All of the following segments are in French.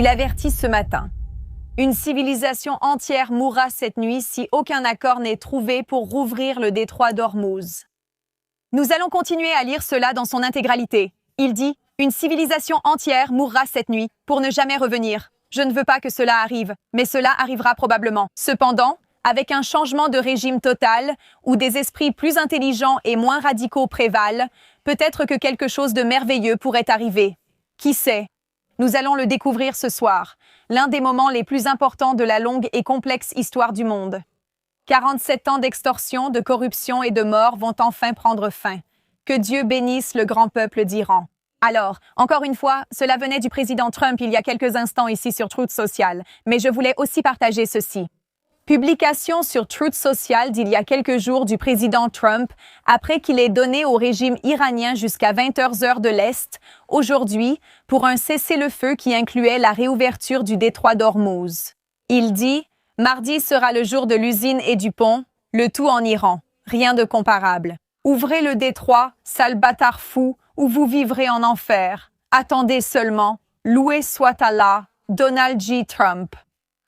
Il avertit ce matin. Une civilisation entière mourra cette nuit si aucun accord n'est trouvé pour rouvrir le détroit d'Ormuz. Nous allons continuer à lire cela dans son intégralité. Il dit « Une civilisation entière mourra cette nuit pour ne jamais revenir. Je ne veux pas que cela arrive, mais cela arrivera probablement. Cependant, avec un changement de régime total, où des esprits plus intelligents et moins radicaux prévalent, peut-être que quelque chose de merveilleux pourrait arriver. Qui sait ? Nous allons le découvrir ce soir, l'un des moments les plus importants de la longue et complexe histoire du monde. 47 ans d'extorsion, de corruption et de mort vont enfin prendre fin. Que Dieu bénisse le grand peuple d'Iran. Alors, encore une fois, cela venait du président Trump il y a quelques instants ici sur Truth Social, mais je voulais aussi partager ceci. Publication sur Truth Social d'il y a quelques jours du président Trump, après qu'il ait donné au régime iranien jusqu'à 20h heure de l'Est, aujourd'hui, pour un cessez-le-feu qui incluait la réouverture du détroit d'Ormuz. Il dit « Mardi sera le jour de l'usine et du pont, le tout en Iran. Rien de comparable. Ouvrez le détroit, sale bâtard fou, ou vous vivrez en enfer. Attendez seulement. Loué soit Allah, Donald J. Trump. »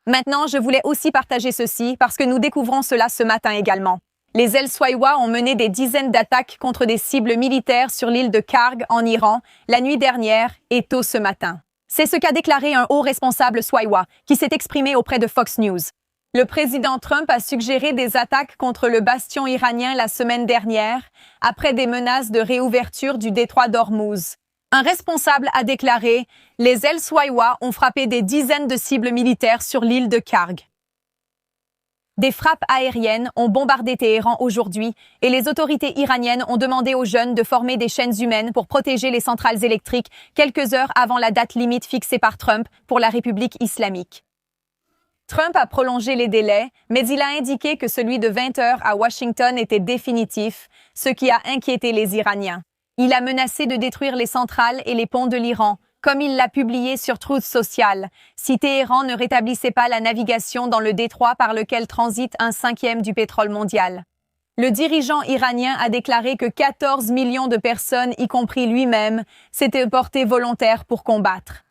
Maintenant, je voulais aussi partager ceci parce que nous découvrons cela ce matin également. Les El-Swaiwa ont mené des dizaines d'attaques contre des cibles militaires sur l'île de Karg en Iran la nuit dernière et tôt ce matin. C'est ce qu'a déclaré un haut responsable Swaiwa qui s'est exprimé auprès de Fox News. Le président Trump a suggéré des attaques contre le bastion iranien la semaine dernière après des menaces de réouverture du détroit d'Ormuz. Un responsable a déclaré « Les El-Swaiwa ont frappé des dizaines de cibles militaires sur l'île de Karg. » Des frappes aériennes ont bombardé Téhéran aujourd'hui et les autorités iraniennes ont demandé aux jeunes de former des chaînes humaines pour protéger les centrales électriques quelques heures avant la date limite fixée par Trump pour la République islamique. Trump a prolongé les délais, mais il a indiqué que celui de 20 heures à Washington était définitif, ce qui a inquiété les Iraniens. Il a menacé de détruire les centrales et les ponts de l'Iran, comme il l'a publié sur Truth Social, si Téhéran ne rétablissait pas la navigation dans le détroit par lequel transite 1/5 du pétrole mondial. Le dirigeant iranien a déclaré que 14 millions de personnes, y compris lui-même, s'étaient portées volontaires pour combattre.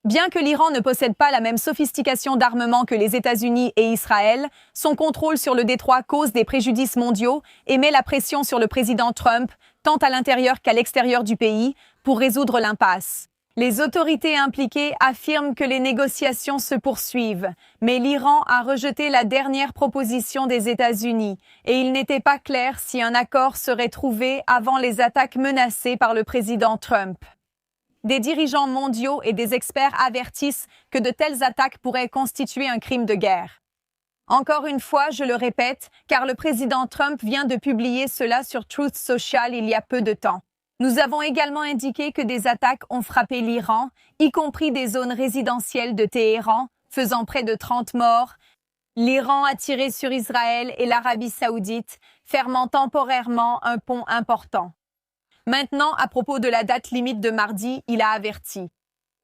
Bien que l'Iran ne possède pas la même sophistication d'armement que les États-Unis et Israël, son contrôle sur le détroit cause des préjudices mondiaux et met la pression sur le président Trump, tant à l'intérieur qu'à l'extérieur du pays, pour résoudre l'impasse. Les autorités impliquées affirment que les négociations se poursuivent, mais l'Iran a rejeté la dernière proposition des États-Unis et il n'était pas clair si un accord serait trouvé avant les attaques menacées par le président Trump. Des dirigeants mondiaux et des experts avertissent que de telles attaques pourraient constituer un crime de guerre. Encore une fois, je le répète, car le président Trump vient de publier cela sur Truth Social il y a peu de temps. Nous avons également indiqué que des attaques ont frappé l'Iran, y compris des zones résidentielles de Téhéran, faisant près de 30 morts. L'Iran a tiré sur Israël et l'Arabie saoudite, fermant temporairement un pont important. Maintenant, à propos de la date limite de mardi, il a averti.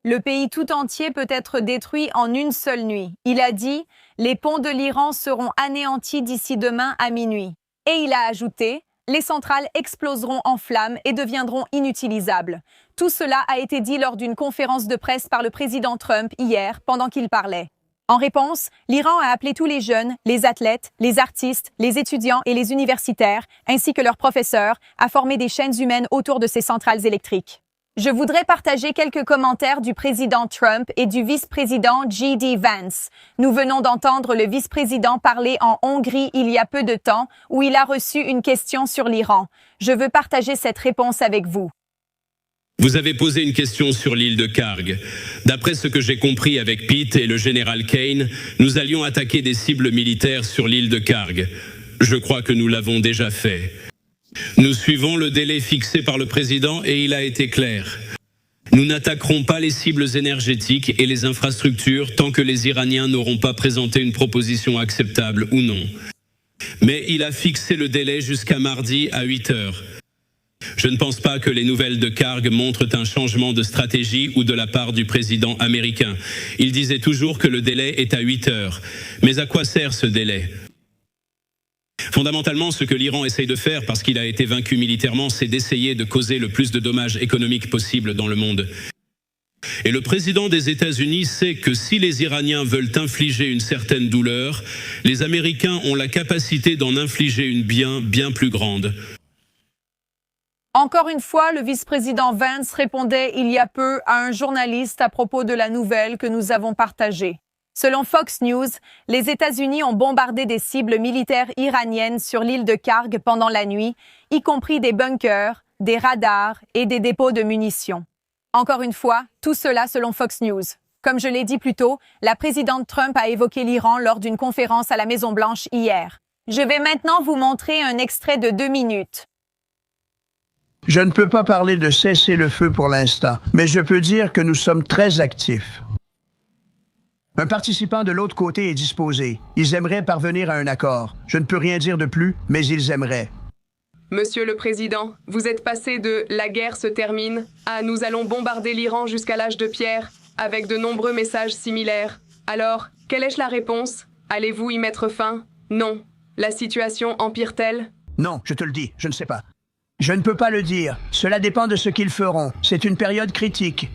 Le pays tout entier peut être détruit en une seule nuit. Il a dit « Les ponts de l'Iran seront anéantis d'ici demain à minuit ». Et il a ajouté « Les centrales exploseront en flammes et deviendront inutilisables ». Tout cela a été dit lors d'une conférence de presse par le président Trump hier, pendant qu'il parlait. En réponse, l'Iran a appelé tous les jeunes, les athlètes, les artistes, les étudiants et les universitaires, ainsi que leurs professeurs, à former des chaînes humaines autour de ces centrales électriques. Je voudrais partager quelques commentaires du président Trump et du vice-président J.D. Vance. Nous venons d'entendre le vice-président parler en Hongrie il y a peu de temps, où il a reçu une question sur l'Iran. Je veux partager cette réponse avec vous. Vous avez posé une question sur l'île de Karg. D'après ce que j'ai compris avec Pete et le général Kane, nous allions attaquer des cibles militaires sur l'île de Karg. Je crois que nous l'avons déjà fait. Nous suivons le délai fixé par le président et il a été clair. Nous n'attaquerons pas les cibles énergétiques et les infrastructures tant que les Iraniens n'auront pas présenté une proposition acceptable ou non. Mais il a fixé le délai jusqu'à mardi à 8 heures. Je ne pense pas que les nouvelles de Karg montrent un changement de stratégie ou de la part du président américain. Il disait toujours que le délai est à 8 heures. Mais à quoi sert ce délai ? Fondamentalement, ce que l'Iran essaye de faire, parce qu'il a été vaincu militairement, c'est d'essayer de causer le plus de dommages économiques possible dans le monde. Et le président des États-Unis sait que si les Iraniens veulent infliger une certaine douleur, les Américains ont la capacité d'en infliger une bien plus grande. Encore une fois, le vice-président Vance répondait il y a peu à un journaliste à propos de la nouvelle que nous avons partagée. Selon Fox News, les États-Unis ont bombardé des cibles militaires iraniennes sur l'île de Karg pendant la nuit, y compris des bunkers, des radars et des dépôts de munitions. Encore une fois, tout cela selon Fox News. Comme je l'ai dit plus tôt, la présidente Trump a évoqué l'Iran lors d'une conférence à la Maison-Blanche hier. Je vais maintenant vous montrer un extrait de 2 minutes. Je ne peux pas parler de cesser le feu pour l'instant, mais je peux dire que nous sommes très actifs. Un participant de l'autre côté est disposé. Ils aimeraient parvenir à un accord. Je ne peux rien dire de plus, mais ils aimeraient. Monsieur le Président, vous êtes passé de « la guerre se termine » à « nous allons bombarder l'Iran jusqu'à l'âge de pierre » avec de nombreux messages similaires. Alors, quelle est la réponse? Allez-vous y mettre fin? Non. La situation empire-t-elle? Non, je te le dis, je ne sais pas. Je ne peux pas le dire. Cela dépend de ce qu'ils feront. C'est une période critique.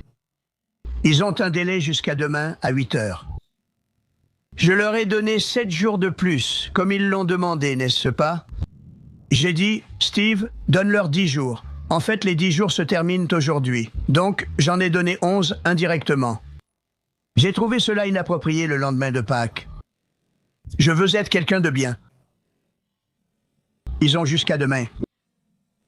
Ils ont un délai jusqu'à demain à 8 heures. Je leur ai donné 7 jours de plus, comme ils l'ont demandé, n'est-ce pas? J'ai dit, Steve, donne-leur 10 jours. En fait, les 10 jours se terminent aujourd'hui. Donc, j'en ai donné 11 indirectement. J'ai trouvé cela inapproprié le lendemain de Pâques. Je veux être quelqu'un de bien. Ils ont jusqu'à demain.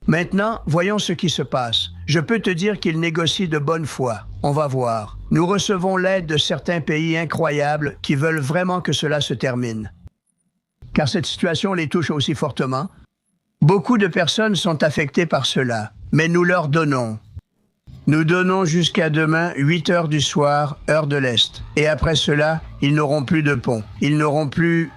Maintenant, voyons ce qui se passe. Je peux te dire qu'ils négocient de bonne foi. On va voir. Nous recevons l'aide de certains pays incroyables qui veulent vraiment que cela se termine. Car cette situation les touche aussi fortement. Beaucoup de personnes sont affectées par cela, mais nous leur donnons. Nous donnons jusqu'à demain 8 heures du soir, heure de l'Est. Et après cela, ils n'auront plus de pont. Ils n'auront plus